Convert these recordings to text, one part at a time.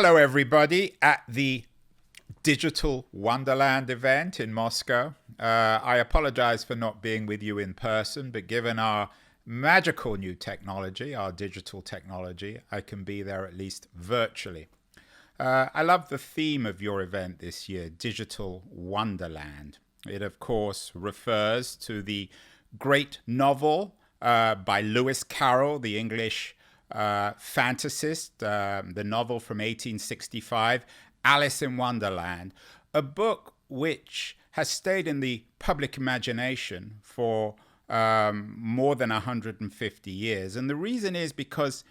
Hello, everybody, at the Digital Wonderland event in Moscow. I apologize for not being with you in person, but given our magical new technology, our digital technology, I can be there at least virtually. I love the theme of your event this year, Digital Wonderland. It, of course, refers to the great novel by Lewis Carroll, the English fantasist, the novel from 1865, Alice in Wonderland, a book which has stayed in the public imagination for more than 150 years. And the reason is because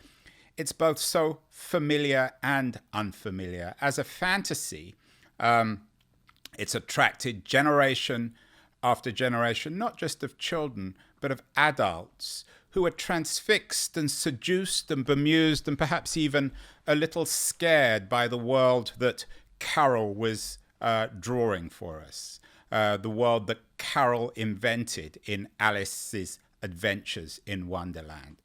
it's both so familiar and unfamiliar. As a fantasy, it's attracted generation after generation, not just of children, but of adults who are transfixed and seduced and bemused and perhaps even a little scared by the world that Carroll was drawing for us, the world that Carroll invented in Alice's Adventures in Wonderland.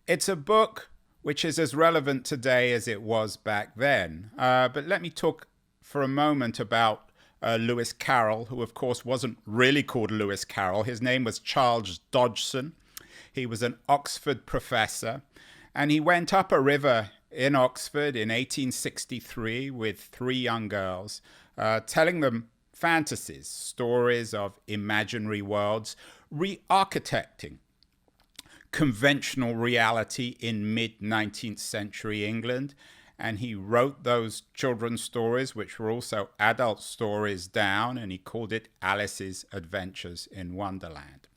It's a book which is as relevant today as it was back then. But let me talk for a moment about Lewis Carroll, who of course wasn't really called Lewis Carroll. His name was Charles Dodgson. He was an Oxford professor, and he went up a river in Oxford in 1863 with three young girls, telling them fantasies, stories of imaginary worlds, re-architecting conventional reality in mid-19th century England. And he wrote those children's stories, which were also adult stories, down, and he called it Alice's Adventures in Wonderland.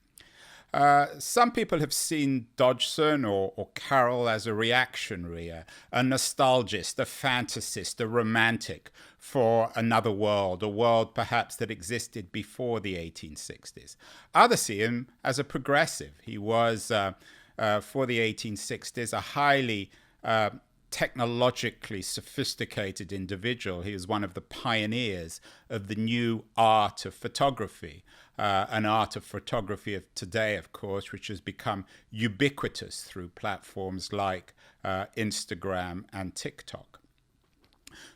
Some people have seen Dodgson or Carroll as a reactionary, a nostalgist, a fantasist, a romantic for another world, a world perhaps that existed before the 1860s. Others see him as a progressive. He was, for the 1860s, a highly technologically sophisticated individual. He was one of the pioneers of the new art of photography, an art of photography of today, of course, which has become ubiquitous through platforms like Instagram and TikTok.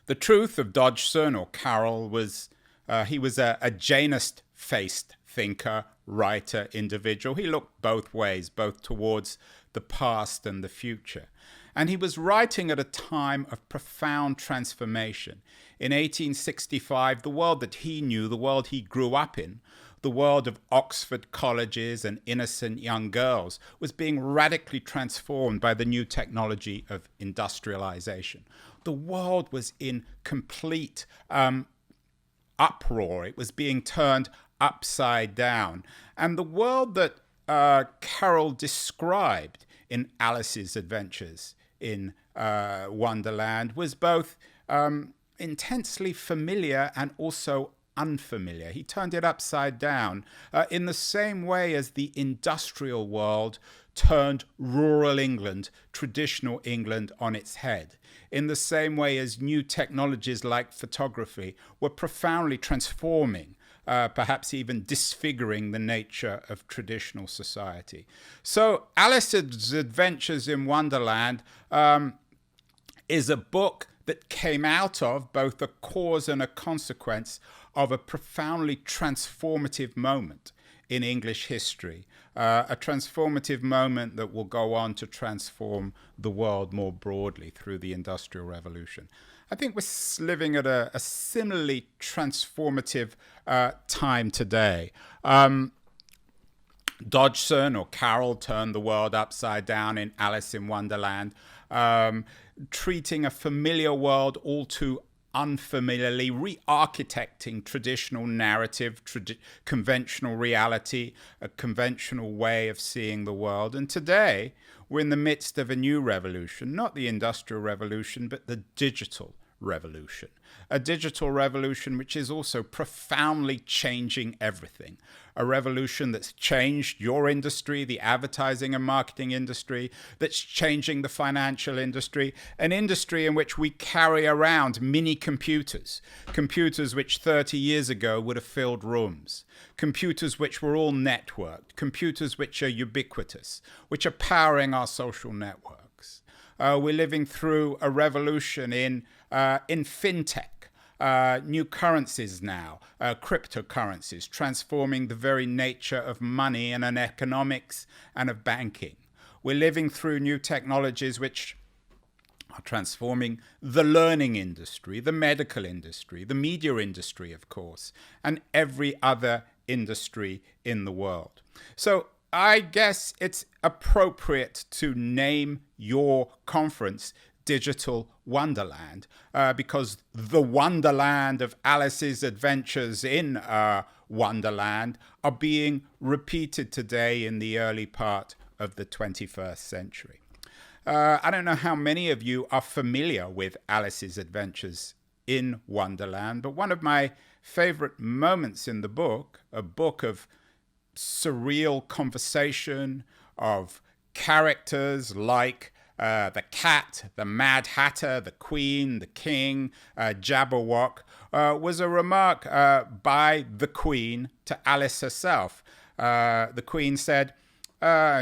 The truth of Dodgson or Carroll was he was a Janist-faced thinker, writer, individual. He looked both ways, both towards the past and the future. And he was writing at a time of profound transformation. In 1865, the world that he knew, the world he grew up in, the world of Oxford colleges and innocent young girls, was being radically transformed by the new technology of industrialization. The world was in complete uproar. It was being turned upside down. And the world that Carroll described in Alice's Adventures in Wonderland was both intensely familiar and also unfamiliar. He turned it upside down in the same way as the industrial world turned rural England, traditional England, on its head. In the same way as new technologies like photography were profoundly transforming, perhaps even disfiguring the nature of traditional society. So Alice's Adventures in Wonderland is a book that came out of both a cause and a consequence of a profoundly transformative moment in English history, a transformative moment that will go on to transform the world more broadly through the Industrial Revolution. I think we're living at a similarly transformative time today. Dodgson or Carroll turned the world upside down in Alice in Wonderland, treating a familiar world all too unfamiliarly, re-architecting traditional narrative, conventional reality, a conventional way of seeing the world. And today, we're in the midst of a new revolution, not the Industrial Revolution, but the digital revolution. A digital revolution which is also profoundly changing everything. A revolution that's changed your industry, the advertising and marketing industry, that's changing the financial industry, an industry in which we carry around mini computers, computers which 30 years ago would have filled rooms, computers which were all networked, computers which are ubiquitous, which are powering our social networks. We're living through a revolution in in fintech. New currencies now, cryptocurrencies, transforming the very nature of money and an economics and of banking. We're living through new technologies which are transforming the learning industry, the medical industry, the media industry, of course, and every other industry in the world. So I guess it's appropriate to name your conference Digital Wonderland, because the wonderland of Alice's adventures in Wonderland are being repeated today in the early part of the 21st century. I don't know how many of you are familiar with Alice's adventures in Wonderland, but one of my favorite moments in the book, a book of surreal conversation, of characters like the cat, the Mad Hatter, the Queen, the King, Jabberwock, was a remark by the Queen to Alice herself. The Queen said,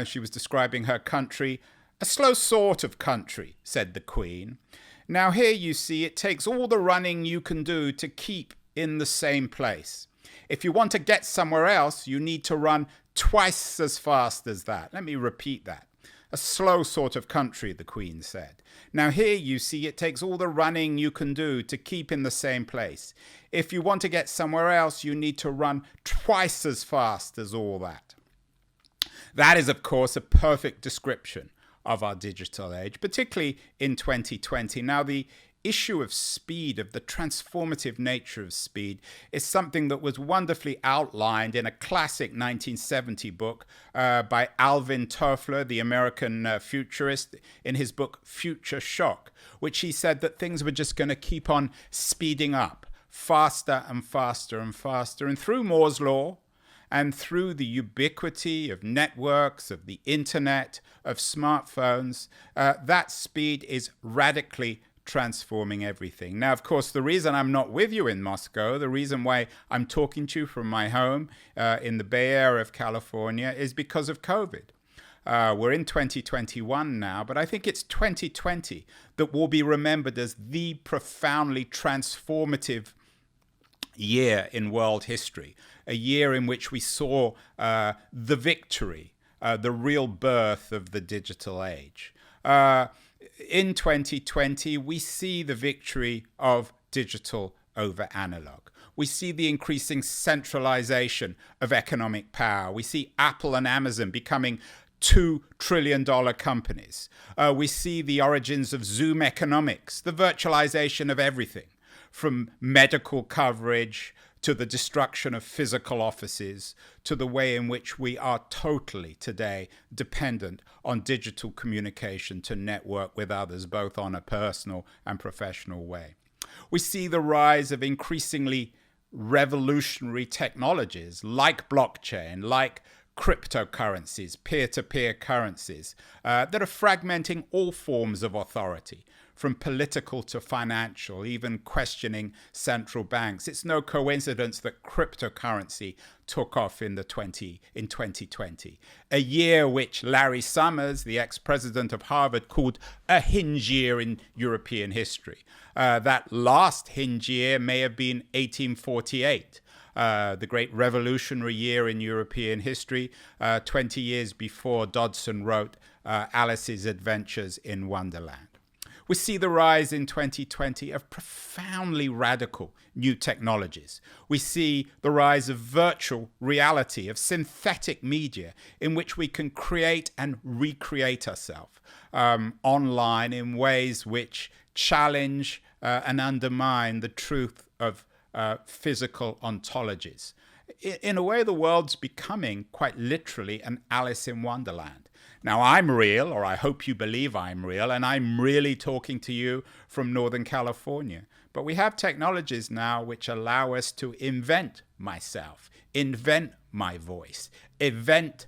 she was describing her country, "A slow sort of country," said the Queen. "Now here you see it takes all the running you can do to keep in the same place. If you want to get somewhere else, you need to run twice as fast as that." Let me repeat that. "A slow sort of country," the Queen said. "Now here you see it takes all the running you can do to keep in the same place. If you want to get somewhere else, you need to run twice as fast as all that." That is, of course, a perfect description of our digital age, particularly in 2020. Now, the issue of speed, of the transformative nature of speed, is something that was wonderfully outlined in a classic 1970 book by Alvin Toffler, the American futurist, in his book Future Shock, which he said that things were just going to keep on speeding up faster and faster and faster. And through Moore's law, and through the ubiquity of networks, of the internet, of smartphones, that speed is radically transforming everything. Now, of course, the reason I'm not with you in Moscow, the reason why I'm talking to you from my home in the Bay Area of California, is because of COVID. We're in 2021 now, but I think it's 2020 that will be remembered as the profoundly transformative year in world history, a year in which we saw the victory, the real birth of the digital age. In 2020, we see the victory of digital over analog. We see the increasing centralization of economic power. We see Apple and Amazon becoming $2 trillion companies. We see the origins of Zoom economics, the virtualization of everything, from medical coverage to the destruction of physical offices, to the way in which we are totally today dependent on digital communication to network with others, both on a personal and professional way. We see the rise of increasingly revolutionary technologies like blockchain, like cryptocurrencies, peer-to-peer currencies, that are fragmenting all forms of authority, from political to financial, even questioning central banks. It's no coincidence that cryptocurrency took off in 2020, a year which Larry Summers, the ex-president of Harvard, called a hinge year in European history. That last hinge year may have been 1848. The great revolutionary year in European history, 20 years before Dodson wrote Alice's Adventures in Wonderland. We see the rise in 2020 of profoundly radical new technologies. We see the rise of virtual reality, of synthetic media, in which we can create and recreate ourselves online in ways which challenge and undermine the truth of physical ontologies. In a way, the world's becoming quite literally an Alice in Wonderland. Now, I'm real, or I hope you believe I'm real, and I'm really talking to you from Northern California. But we have technologies now which allow us to invent myself, invent my voice, invent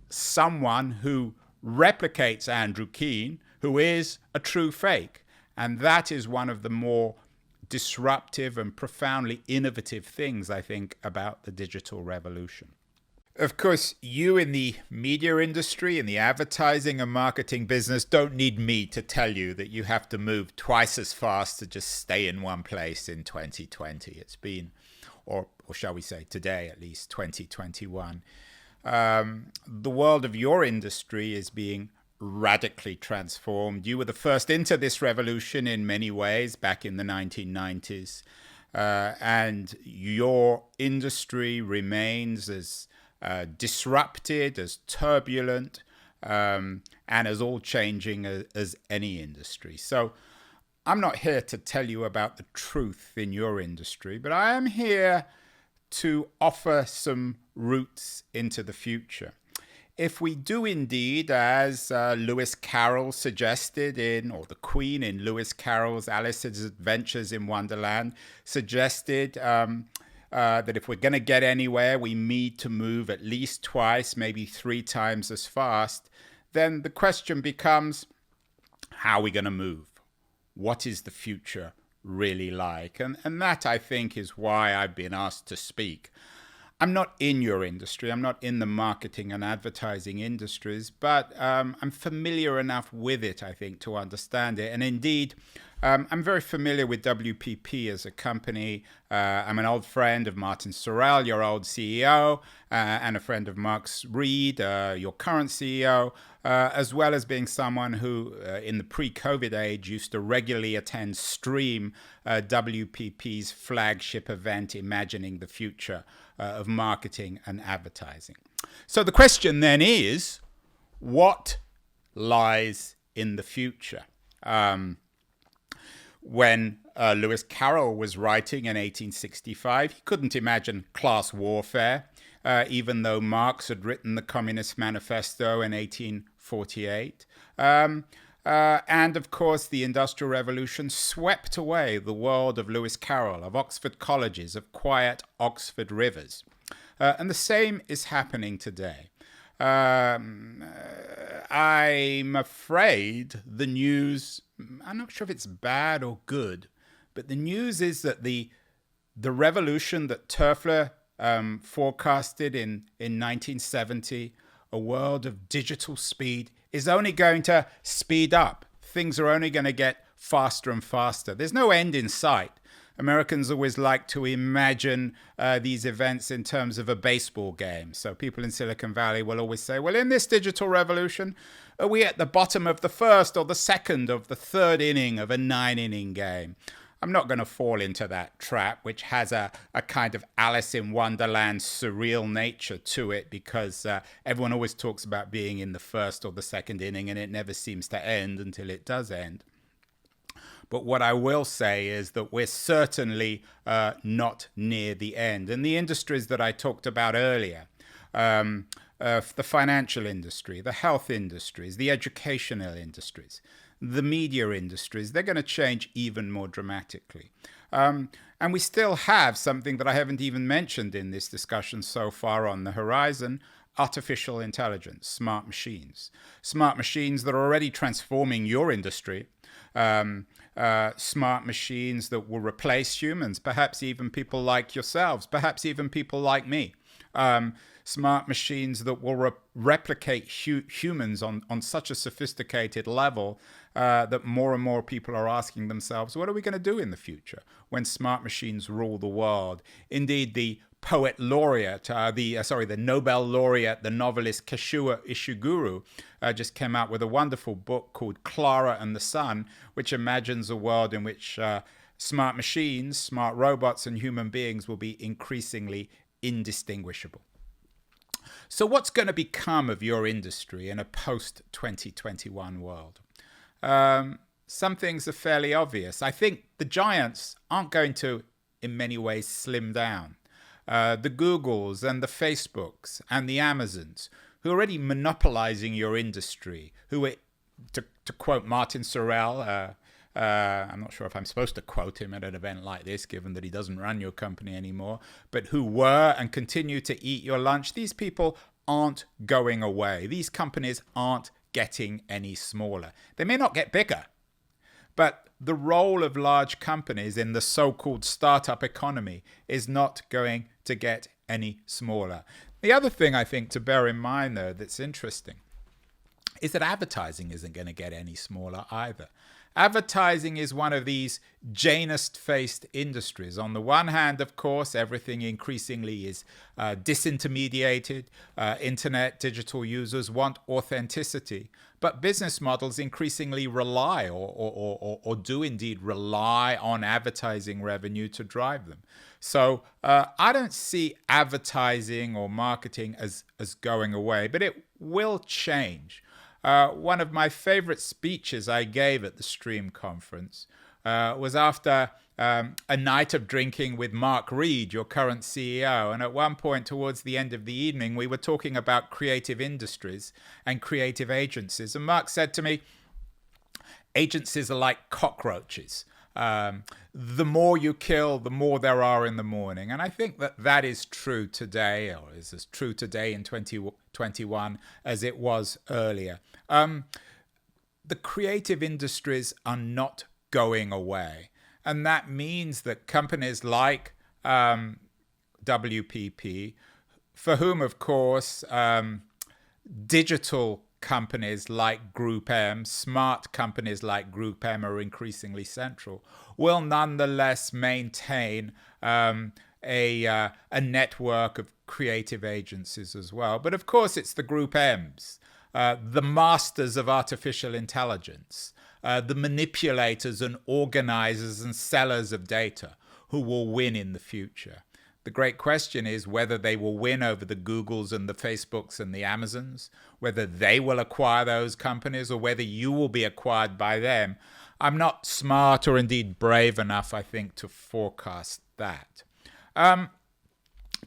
someone who replicates Andrew Keen, who is a true fake. And that is one of the more disruptive and profoundly innovative things, I think, about the digital revolution. Of course, you in the media industry, in the advertising and marketing business, don't need me to tell you that you have to move twice as fast to just stay in one place in 2020. It's been, or shall we say today at least, 2021. The world of your industry is being radically transformed. You were the first into this revolution in many ways back in the 1990s. And your industry remains as disrupted, as turbulent, and as all-changing as any industry. So I'm not here to tell you about the truth in your industry, but I am here to offer some routes into the future. If we do indeed, as Lewis Carroll suggested or the Queen in Lewis Carroll's Alice's Adventures in Wonderland suggested that if we're going to get anywhere, we need to move at least twice, maybe 3 times as fast, then the question becomes, how are we going to move? What is the future really like? And that, I think, is why I've been asked to speak. I'm not in your industry. I'm not in the marketing and advertising industries, but I'm familiar enough with it, I think, to understand it. And indeed, I'm very familiar with WPP as a company. I'm an old friend of Martin Sorrell, your old CEO, and a friend of Mark Reed, your current CEO, as well as being someone who, in the pre-COVID age, used to regularly attend Stream, WPP's flagship event, Imagining the Future of Marketing and Advertising. So the question then is, what lies in the future? When Lewis Carroll was writing in 1865, he couldn't imagine class warfare, even though Marx had written the Communist Manifesto in 1848. And of course, the Industrial Revolution swept away the world of Lewis Carroll, of Oxford colleges, of quiet Oxford rivers. And the same is happening today. I'm afraid the news, I'm not sure if it's bad or good, but the news is that the revolution that Toeffler forecasted in 1970, a world of digital speed, is only going to speed up. Things are only going to get faster and faster. There's no end in sight. Americans always like to imagine these events in terms of a baseball game. So people in Silicon Valley will always say, well, in this digital revolution, are we at the bottom of the first or the second of the third inning of a 9-inning game? I'm not going to fall into that trap, which has a kind of Alice in Wonderland surreal nature to it, because everyone always talks about being in the first or the second inning, and it never seems to end until it does end. But what I will say is that we're certainly not near the end. And the industries that I talked about earlier, the financial industry, the health industries, the educational industries, the media industries, they're going to change even more dramatically. And we still have something that I haven't even mentioned in this discussion so far on the horizon: artificial intelligence, smart machines. Smart machines that are already transforming your industry. Smart machines that will replace humans, perhaps even people like yourselves, perhaps even people like me. Smart machines that will replicate humans on such a sophisticated level that more and more people are asking themselves, what are we going to do in the future when smart machines rule the world? Indeed, the poet laureate, the Nobel laureate, the novelist Kazuo Ishiguro just came out with a wonderful book called Clara and the Sun, which imagines a world in which smart machines, smart robots, and human beings will be increasingly indistinguishable. So what's going to become of your industry in a post-2021 world? Some things are fairly obvious. I think the giants aren't going to, in many ways, slim down. The Googles and the Facebooks and the Amazons, who are already monopolizing your industry, who are, to quote Martin Sorrell, I'm not sure if I'm supposed to quote him at an event like this, given that he doesn't run your company anymore, but who were and continue to eat your lunch. These people aren't going away. These companies aren't getting any smaller. They may not get bigger, but the role of large companies in the so-called startup economy is not going to get any smaller. The other thing I think to bear in mind, though, that's interesting is that advertising isn't going to get any smaller either. Advertising is one of these Janist-faced industries. On the one hand, of course, everything increasingly is disintermediated. Internet, digital users want authenticity. But business models increasingly rely or do indeed rely on advertising revenue to drive them. So I don't see advertising or marketing as going away, but it will change. One of my favorite speeches I gave at the Stream conference was after a night of drinking with Mark Reed, your current CEO. And at one point towards the end of the evening, we were talking about creative industries and creative agencies. And Mark said to me, agencies are like cockroaches. The more you kill, the more there are in the morning. And I think that is true today, or is as true today in 2021 as it was earlier. The creative industries are not going away. And that means that companies like WPP, for whom, of course, digital companies like Group M, smart companies like Group M are increasingly central, will nonetheless maintain a network of creative agencies as well. But of course, it's the Group M's, the masters of artificial intelligence, the manipulators and organizers and sellers of data who will win in the future. The great question is whether they will win over the Googles and the Facebooks and the Amazons, whether they will acquire those companies or whether you will be acquired by them. I'm not smart or indeed brave enough, I think, to forecast that. But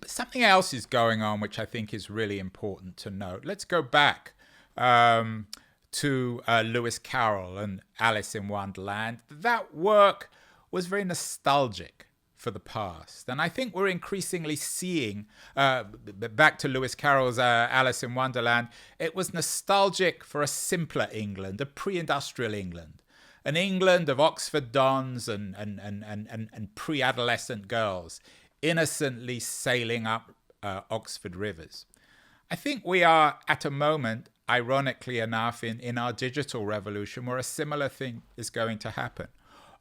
something else is going on which I think is really important to note. Let's go back to Lewis Carroll and Alice in Wonderland. That work was very nostalgic for the past. And I think we're increasingly seeing, back to Lewis Carroll's Alice in Wonderland, it was nostalgic for a simpler England, a pre-industrial England, an England of Oxford dons and pre-adolescent girls innocently sailing up Oxford rivers. I think we are at a moment, ironically enough, in our digital revolution where a similar thing is going to happen.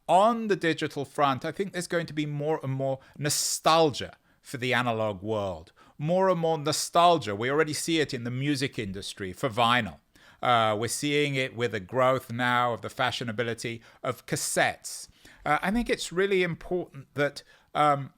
On the digital front, I think there's going to be more and more nostalgia for the analog world. More and more nostalgia. We already see it in the music industry for vinyl. We're seeing it with a growth now of the fashionability of cassettes. I think it's really important that the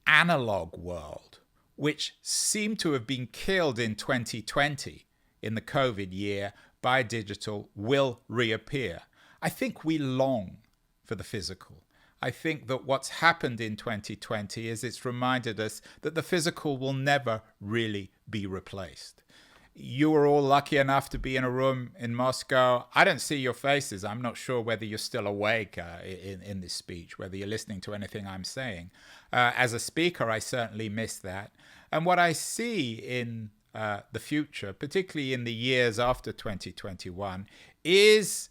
analog world, which seemed to have been killed in 2020, in the COVID year, by digital, will reappear. I think we long for the physical. I think that what's happened in 2020 is it's reminded us that the physical will never really be replaced. You were all lucky enough to be in a room in Moscow. I don't see your faces. I'm not sure whether you're still awake in this speech, whether you're listening to anything I'm saying. As a speaker, I certainly miss that. And what I see in the future, particularly in the years after 2021, is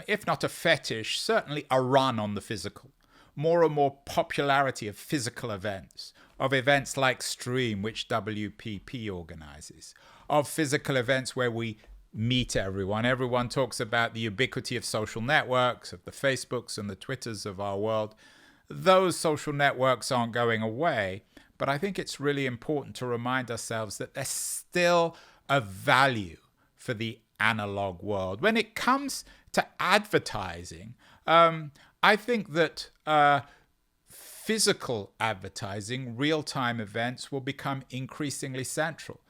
if not a fetish, certainly a run on the physical. More and more popularity of physical events, of events like Stream, which WPP organizes, of physical events where we meet everyone. Everyone talks about the ubiquity of social networks, of the Facebooks and the Twitters of our world. Those social networks aren't going away, but I think it's really important to remind ourselves that there's still a value for the analog world. When it comes to advertising, I think that physical advertising, real-time events, will become increasingly central.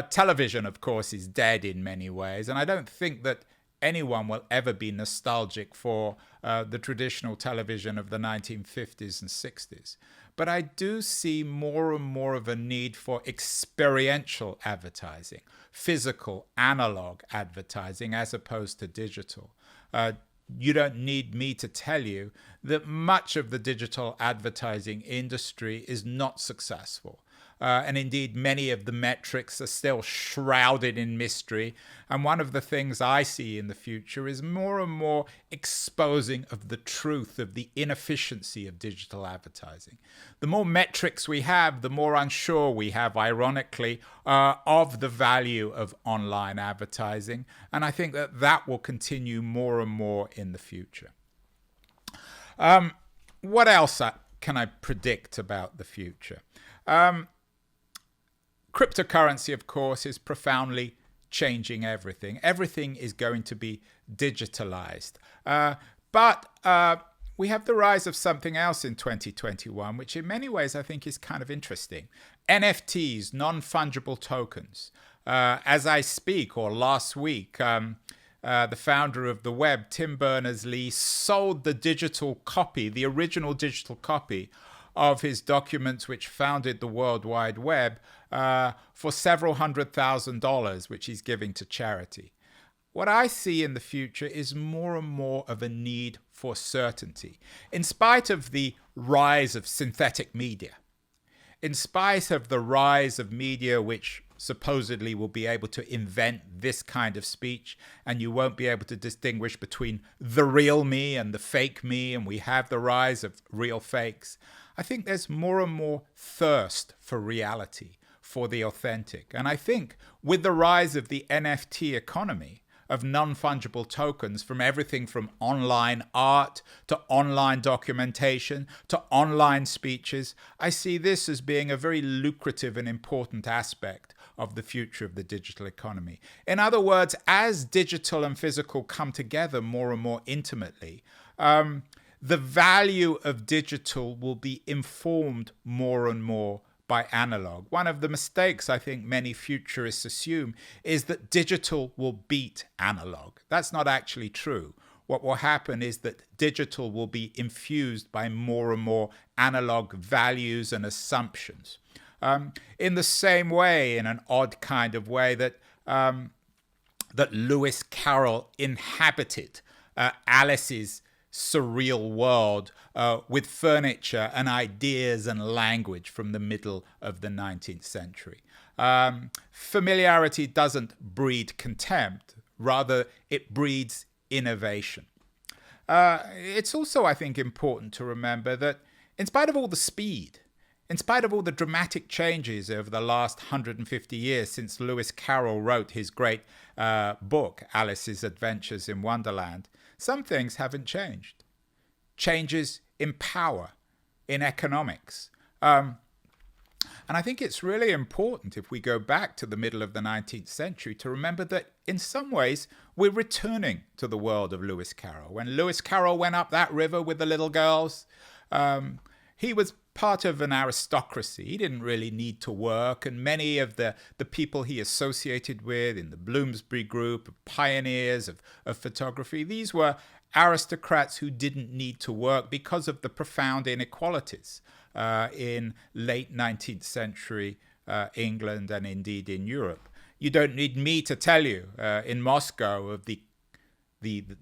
Television, of course, is dead in many ways, and I don't think that anyone will ever be nostalgic for the traditional television of the 1950s and 60s. But I do see more and more of a need for experiential advertising, physical, analog advertising, as opposed to digital. You don't need me to tell you that much of the digital advertising industry is not successful. And indeed, many of the metrics are still shrouded in mystery. And one of the things I see in the future is more and more exposing of the truth of the inefficiency of digital advertising. The more metrics we have, the more unsure we have, ironically, of the value of online advertising. And I think that that will continue more and more in the future. What else can I predict about the future? Cryptocurrency, of course, is profoundly changing everything. Everything is going to be digitalized. But we have the rise of something else in 2021, which in many ways I think is kind of interesting. NFTs, non-fungible tokens. As I speak, or last week, the founder of the web, Tim Berners-Lee, sold the digital copy, the original digital copy of his documents which founded the World Wide Web for several $100,000, which he's giving to charity. What I see in the future is more and more of a need for certainty. In spite of the rise of synthetic media, in spite of the rise of media which supposedly will be able to invent this kind of speech, and you won't be able to distinguish between the real me and the fake me, and we have the rise of real fakes, I think there's more and more thirst for reality, for the authentic. And I think with the rise of the NFT economy, of non-fungible tokens, from everything from online art to online documentation to online speeches, I see this as being a very lucrative and important aspect of the future of the digital economy. In other words, as digital and physical come together more and more intimately, the value of digital will be informed more and more by analog. One of the mistakes I think many futurists assume is that digital will beat analog. That's not actually true. What will happen is that digital will be infused by more and more analog values and assumptions. In the same way, in an odd kind of way, that Lewis Carroll inhabited Alice's surreal world with furniture and ideas and language from the middle of the 19th century. Familiarity doesn't breed contempt, rather it breeds innovation. It's also, I think, important to remember that in spite of all the speed, in spite of all the dramatic changes over the last 150 years since Lewis Carroll wrote his great book, Alice's Adventures in Wonderland, some things haven't changed. Changes in power, in economics. And I think it's really important, if we go back to the middle of the 19th century, to remember that in some ways we're returning to the world of Lewis Carroll. When Lewis Carroll went up that river with the little girls, he was part of an aristocracy. He didn't really need to work, and many of the people he associated with in the Bloomsbury group, of pioneers of photography, these were aristocrats who didn't need to work because of the profound inequalities in late 19th century England and indeed in Europe. You don't need me to tell you in Moscow of the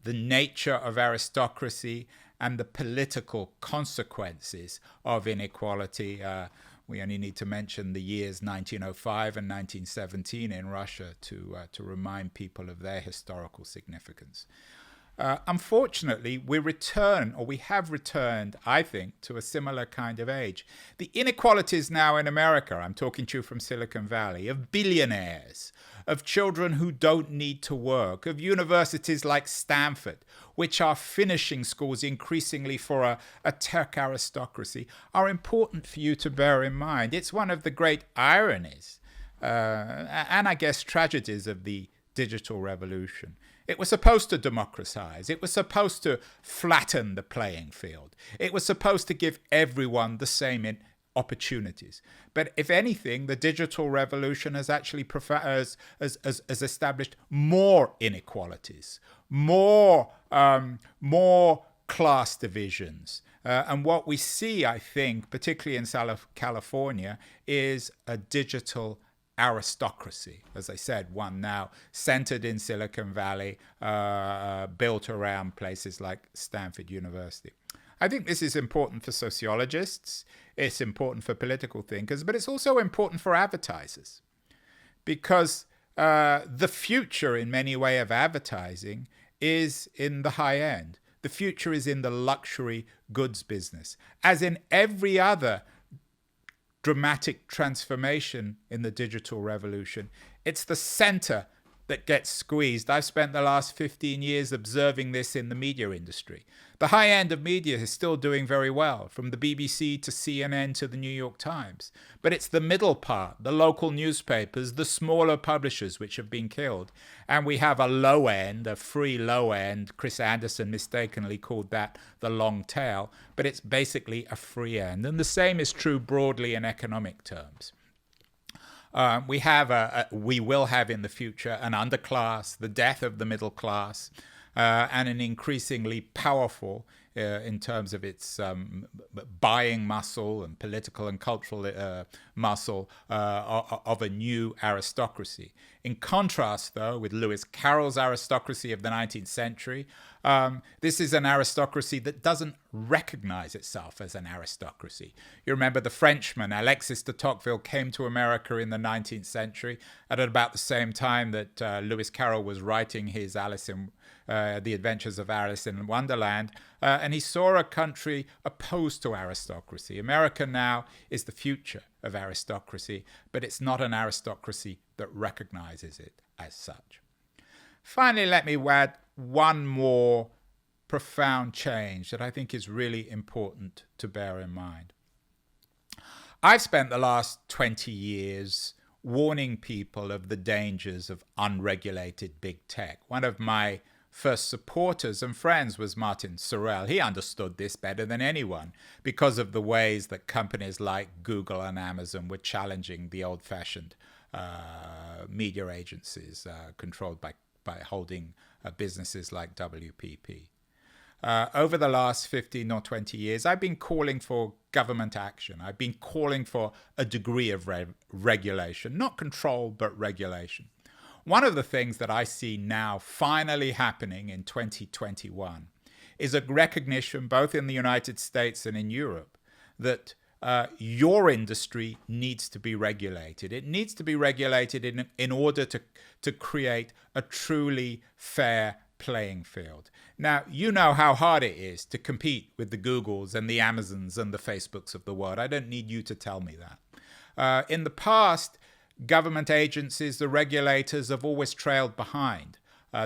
nature of aristocracy and the political consequences of inequality. We only need to mention the years 1905 and 1917 in Russia to remind people of their historical significance. Unfortunately, we have returned, I think, to a similar kind of age. The inequalities now in America, I'm talking to you from Silicon Valley, of billionaires, of children who don't need to work, of universities like Stanford, which are finishing schools increasingly for a tech aristocracy, are important for you to bear in mind. It's one of the great ironies and I guess tragedies of the digital revolution. It was supposed to democratize. It was supposed to flatten the playing field. It was supposed to give everyone the same opportunities. But if anything, the digital revolution has actually has established more inequalities, more class divisions. And what we see, I think, particularly in California, is a digital aristocracy, as I said, one now centered in Silicon Valley, built around places like Stanford University. I think this is important for sociologists, it's important for political thinkers, but it's also important for advertisers. Because the future, in many ways, of advertising is in the high end. The future is in the luxury goods business. As in every other dramatic transformation in the digital revolution, it's the center that gets squeezed. I've spent the last 15 years observing this in the media industry. The high end of media is still doing very well, from the BBC to CNN to the New York Times. But it's the middle part, the local newspapers, the smaller publishers, which have been killed. And we have a low end, a free low end. Chris Anderson mistakenly called that the long tail, but it's basically a free end. And the same is true broadly in economic terms. We will have in the future an underclass, the death of the middle class, and an increasingly powerful, in terms of its buying muscle and political and cultural muscle, of a new aristocracy. In contrast, though, with Lewis Carroll's aristocracy of the 19th century, this is an aristocracy that doesn't recognize itself as an aristocracy. You remember the Frenchman, Alexis de Tocqueville, came to America in the 19th century at about the same time that Lewis Carroll was writing his The Adventures of Alice in Wonderland, and he saw a country opposed to aristocracy. America now is the future of aristocracy, but it's not an aristocracy that recognizes it as such. Finally, let me add one more profound change that I think is really important to bear in mind. I've spent the last 20 years warning people of the dangers of unregulated big tech. One of my first supporters and friends was Martin Sorrell. He understood this better than anyone because of the ways that companies like Google and Amazon were challenging the old-fashioned media agencies controlled by holding businesses like WPP. Over the last 15 or 20 years, I've been calling for government action. I've been calling for a degree of regulation, not control, but regulation. One of the things that I see now finally happening in 2021 is a recognition, both in the United States and in Europe, that your industry needs to be regulated. It needs to be regulated in order to create a truly fair playing field. Now, you know how hard it is to compete with the Googles and the Amazons and the Facebooks of the world. I don't need you to tell me that. In the past, government agencies, the regulators, have always trailed behind.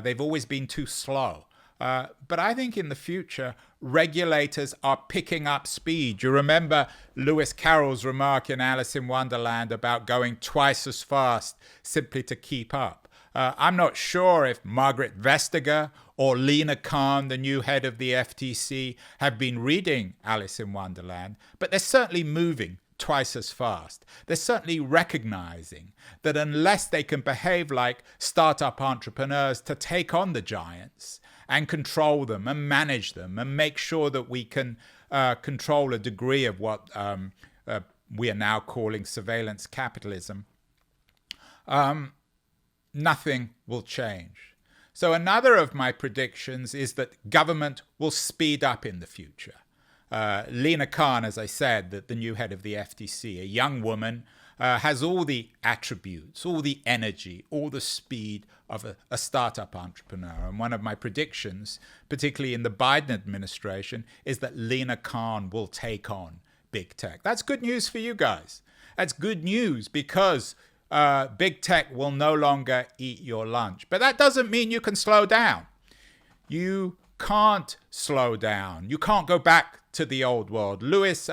They've always been too slow. But I think in the future, regulators are picking up speed. You remember Lewis Carroll's remark in Alice in Wonderland about going twice as fast simply to keep up. I'm not sure if Margaret Vestager or Lena Khan, the new head of the FTC, have been reading Alice in Wonderland, but they're certainly moving twice as fast. They're certainly recognizing that unless they can behave like startup entrepreneurs to take on the giants and control them and manage them and make sure that we can control a degree of what we are now calling surveillance capitalism, nothing will change. So another of my predictions is that government will speed up in the future. Lena Khan, as I said, the new head of the FTC, a young woman, has all the attributes, all the energy, all the speed of a startup entrepreneur. And one of my predictions, particularly in the Biden administration, is that Lena Khan will take on big tech. That's good news for you guys. That's good news because big tech will no longer eat your lunch. But that doesn't mean you can slow down. You can't slow down. You can't go back to the old world. Lewis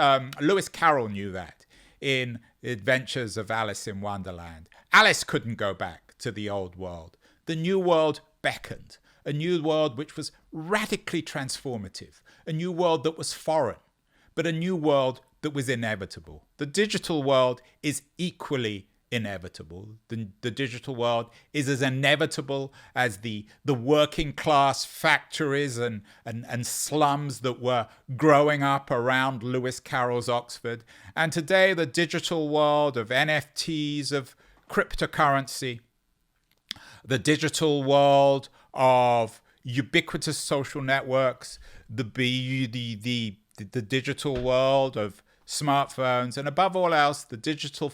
Carroll knew that in Adventures of Alice in Wonderland. Alice couldn't go back to the old world. The new world beckoned. A new world which was radically transformative. A new world that was foreign, but a new world that was inevitable. The digital world is equally inevitable. The digital world is as inevitable as the working class factories and slums that were growing up around Lewis Carroll's Oxford. And today, the digital world of NFTs, of cryptocurrency, the digital world of ubiquitous social networks, the the digital world of smartphones, and above all else, the digital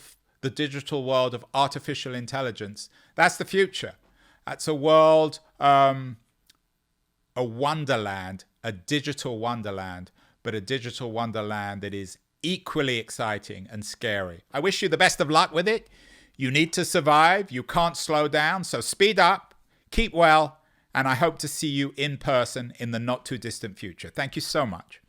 world of artificial intelligence. That's the future. That's a world, a wonderland, a digital wonderland, but a digital wonderland that is equally exciting and scary. I wish you the best of luck with it. You need to survive. You can't slow down. So speed up, keep well, and I hope to see you in person in the not too distant future. Thank you so much.